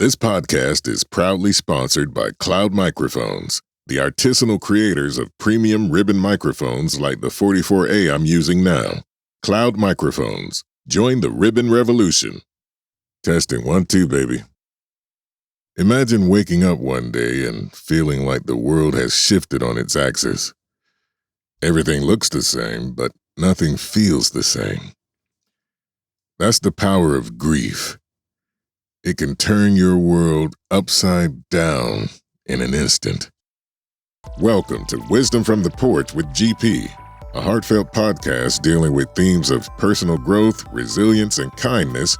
This podcast is proudly sponsored by Cloud Microphones, the artisanal creators of premium ribbon microphones like the 44A I'm using now. Cloud Microphones. Join the ribbon revolution. Testing 1, 2, baby. Imagine waking up one day and feeling like the world has shifted on its axis. Everything looks the same, but nothing feels the same. That's the power of grief. It can turn your world upside down in an instant. Welcome to Wisdom from the Porch with GP, a heartfelt podcast dealing with themes of personal growth, resilience, and kindness,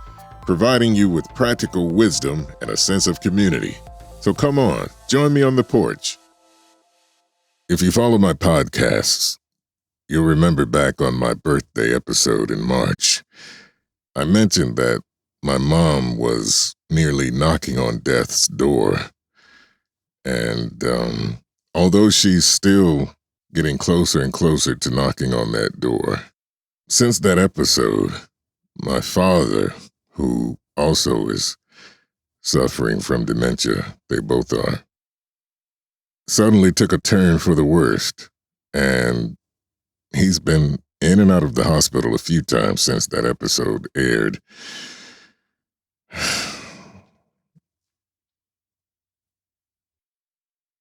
providing you with practical wisdom and a sense of community. So come on, join me on the porch. If you follow my podcasts, you'll remember back on my birthday episode in March, I mentioned that my mom was nearly knocking on death's door. And although she's still getting closer and closer to knocking on that door, since that episode, my father, who also is suffering from dementia, they both are, suddenly took a turn for the worst. And he's been in and out of the hospital a few times since that episode aired.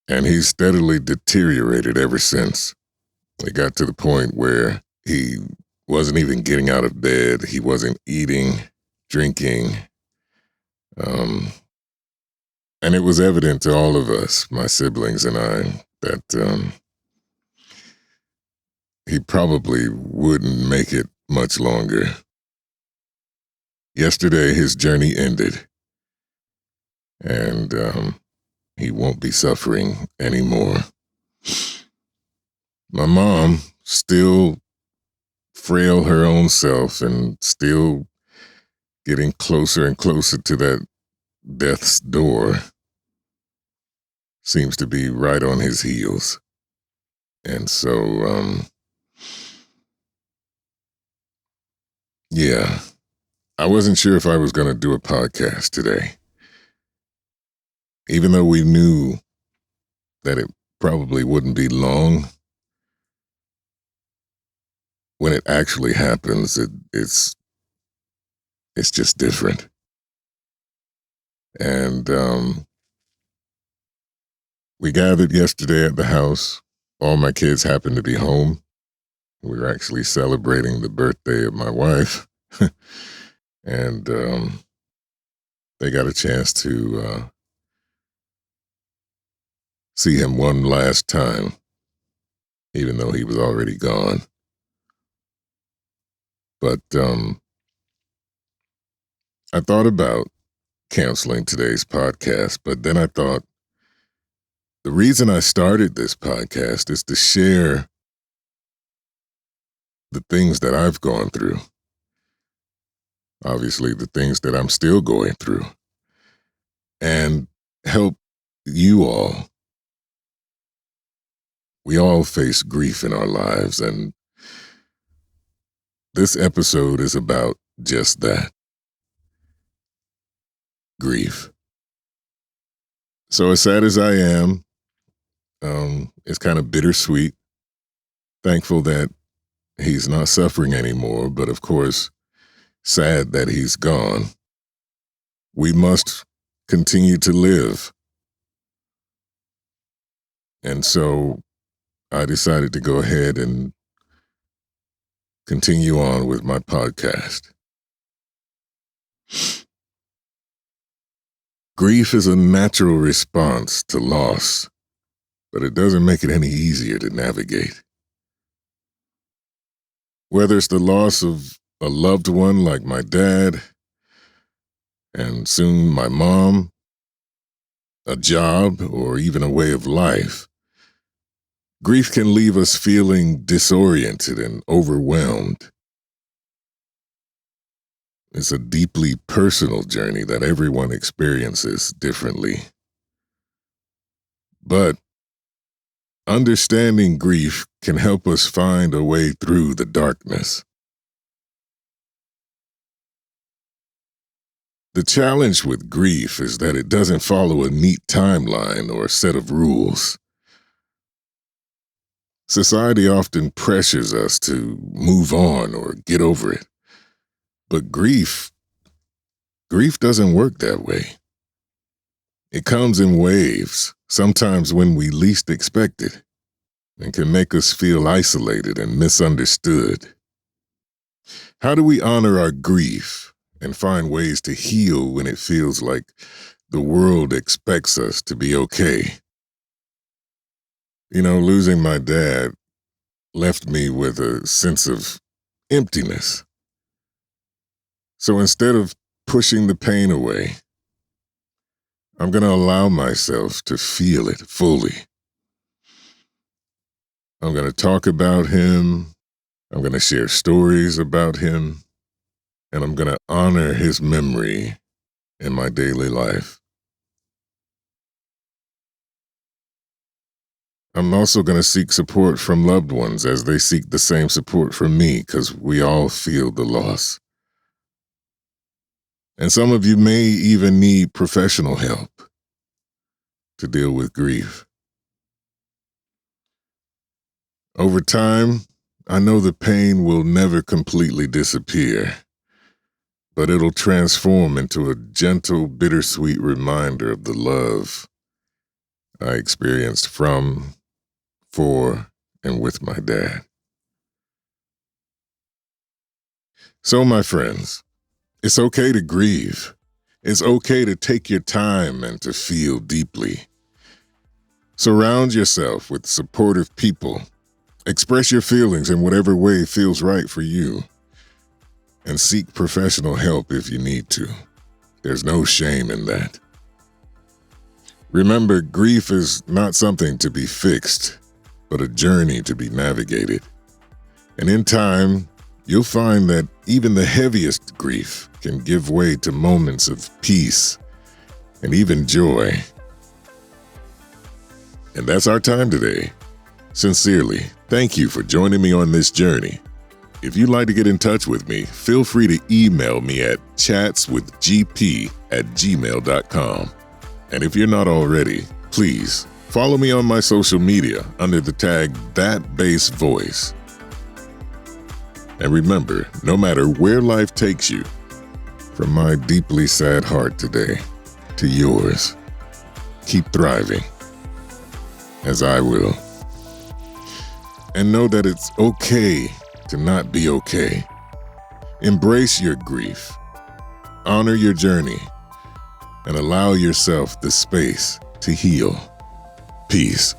And he's steadily deteriorated ever since. It got to the point where he wasn't even getting out of bed. He wasn't eating, drinking. And it was evident to all of us, my siblings and I, that he probably wouldn't make it much longer. Yesterday, his journey ended. And he won't be suffering anymore. My mom, still frail her own self and still getting closer and closer to that death's door, seems to be right on his heels. And so, yeah, I wasn't sure if I was going to do a podcast today. Even though we knew that it probably wouldn't be long, when it actually happens, it's just different. And we gathered yesterday at the house. All my kids happened to be home. We were actually celebrating the birthday of my wife. And they got a chance to see him one last time, even though he was already gone. But I thought about canceling today's podcast, but then I thought the reason I started this podcast is to share the things that I've gone through. Obviously, the things that I'm still going through, and help you all. We all face grief in our lives, and this episode is about just that. Grief. So as sad as I am, it's kind of bittersweet. Thankful that he's not suffering anymore, but of course, sad that he's gone. We must continue to live. And so I decided to go ahead and continue on with my podcast. Grief is a natural response to loss, but it doesn't make it any easier to navigate. Whether it's the loss of a loved one like my dad, and soon my mom, a job, or even a way of life, grief can leave us feeling disoriented and overwhelmed. It's a deeply personal journey that everyone experiences differently. But understanding grief can help us find a way through the darkness. The challenge with grief is that it doesn't follow a neat timeline or set of rules. Society often pressures us to move on or get over it. But grief doesn't work that way. It comes in waves, sometimes when we least expect it, and can make us feel isolated and misunderstood. How do we honor our grief and find ways to heal when it feels like the world expects us to be okay? Losing my dad left me with a sense of emptiness. So instead of pushing the pain away, I'm going to allow myself to feel it fully. I'm going to talk about him. I'm going to share stories about him. And I'm going to honor his memory in my daily life. I'm also going to seek support from loved ones as they seek the same support from me, because we all feel the loss. And some of you may even need professional help to deal with grief. Over time, I know the pain will never completely disappear, but it'll transform into a gentle, bittersweet reminder of the love I experienced from, for, and with my dad. So, my friends, it's okay to grieve. It's okay to take your time and to feel deeply. Surround yourself with supportive people. Express your feelings in whatever way feels right for you. And seek professional help if you need to. There's no shame in that. Remember, grief is not something to be fixed, but a journey to be navigated. And in time, you'll find that even the heaviest grief can give way to moments of peace and even joy. And that's our time today. Sincerely, thank you for joining me on this journey. If you'd like to get in touch with me, feel free to email me at chatswithgp@gmail.com. And if you're not already, please follow me on my social media under the tag thatbassvoice. And remember, no matter where life takes you, from my deeply sad heart today to yours, keep thriving, as I will. And know that it's okay to not be okay. Embrace your grief, honor your journey, and allow yourself the space to heal. Peace.